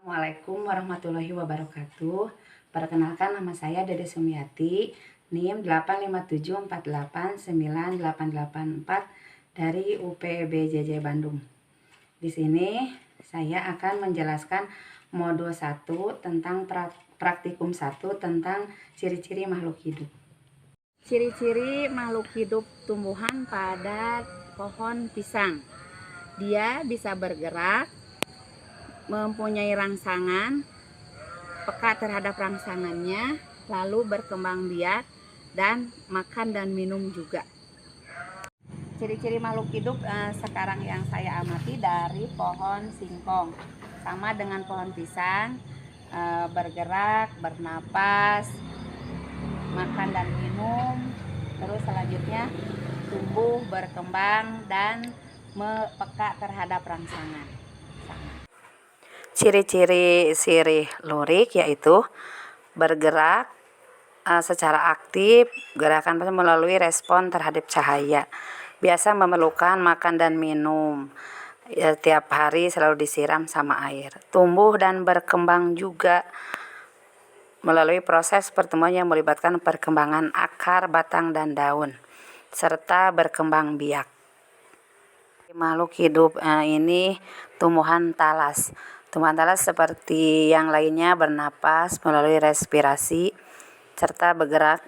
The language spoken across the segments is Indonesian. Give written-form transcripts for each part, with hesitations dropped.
Assalamualaikum warahmatullahi wabarakatuh. Perkenalkan, nama saya Dede Sumiati, NIM 857489884 dari UPBJJ Bandung. Di sini saya akan menjelaskan modul 1 tentang praktikum 1 tentang ciri-ciri makhluk hidup. Ciri-ciri makhluk hidup tumbuhan pada pohon pisang. Dia bisa bergerak, mempunyai rangsangan, peka terhadap rangsangannya, lalu berkembang biak, dan makan dan minum juga. Ciri-ciri makhluk hidup sekarang yang saya amati dari pohon singkong, sama dengan pohon pisang, bergerak, bernapas, makan dan minum, terus selanjutnya tumbuh, berkembang, dan peka terhadap rangsangan. Ciri-ciri sirih lurik yaitu bergerak secara aktif, gerakan melalui respon terhadap cahaya, biasa memerlukan makan dan minum, tiap hari selalu disiram sama air, tumbuh dan berkembang juga melalui proses pertemuan yang melibatkan perkembangan akar, batang, dan daun, serta berkembang biak. Makhluk hidup ini tumbuhan talas. Tumbuhan talas seperti yang lainnya bernapas melalui respirasi serta bergerak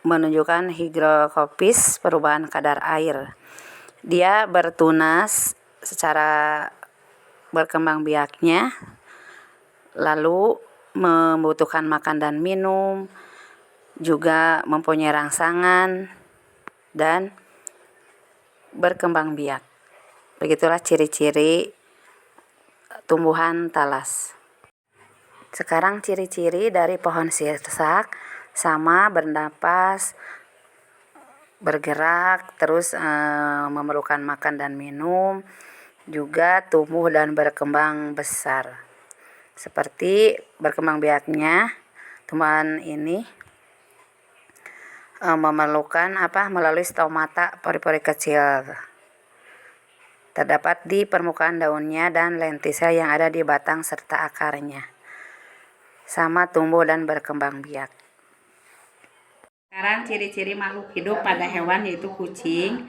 menunjukkan higrokopis, perubahan kadar air. Dia bertunas secara berkembang biaknya, lalu membutuhkan makan dan minum, juga mempunyai rangsangan dan berkembang biak. Begitulah ciri-ciri tumbuhan talas. Sekarang ciri-ciri dari pohon sirsak, sama bernapas, bergerak, terus memerlukan makan dan minum, juga tumbuh dan berkembang besar. Seperti berkembang biaknya, tumbuhan ini memerlukan melalui stomata, pori-pori kecil terdapat di permukaan daunnya dan lentisa yang ada di batang serta akarnya, sama tumbuh dan berkembang biak. Sekarang ciri-ciri makhluk hidup pada hewan yaitu kucing.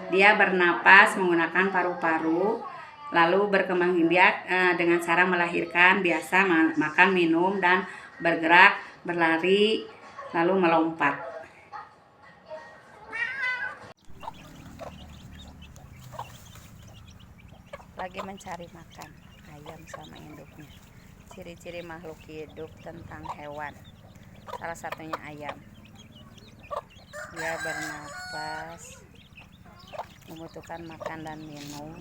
Dia bernapas menggunakan paru-paru, lalu berkembang biak dengan cara melahirkan, biasa makan, minum, dan bergerak, berlari, lalu melompat. Lagi mencari makan ayam sama induknya. Ciri-ciri makhluk hidup tentang hewan, salah satunya ayam. Dia bernapas, membutuhkan makan dan minum.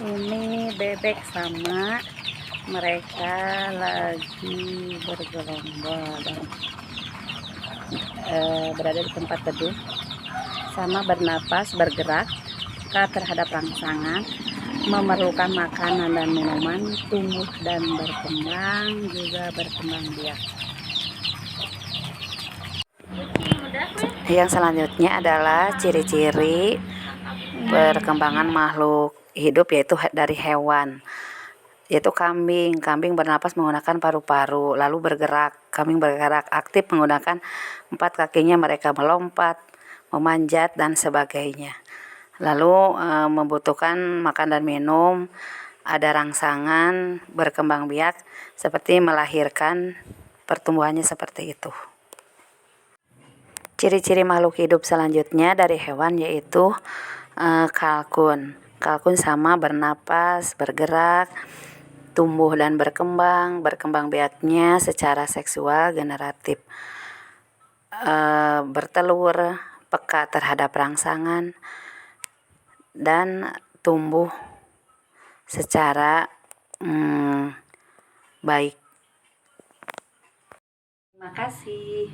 Ini bebek sama, mereka lagi bergerombol dan berada di tempat teduh, sama bernapas, bergerak terhadap rangsangan, memerlukan makanan dan minuman, tumbuh dan berkembang, juga berkembang biak. Yang selanjutnya adalah ciri-ciri perkembangan makhluk hidup yaitu dari hewan, yaitu kambing. Kambing bernapas menggunakan paru-paru, lalu bergerak. Kambing bergerak aktif menggunakan 4 kakinya, mereka melompat, memanjat, dan sebagainya. Lalu membutuhkan makan dan minum, ada rangsangan, berkembang biak, seperti melahirkan, pertumbuhannya seperti itu. Ciri-ciri makhluk hidup selanjutnya dari hewan yaitu kalkun. Kalkun sama bernapas, bergerak, tumbuh dan berkembang biaknya secara seksual generatif, bertelur, peka terhadap rangsangan, dan tumbuh secara baik. Terima kasih.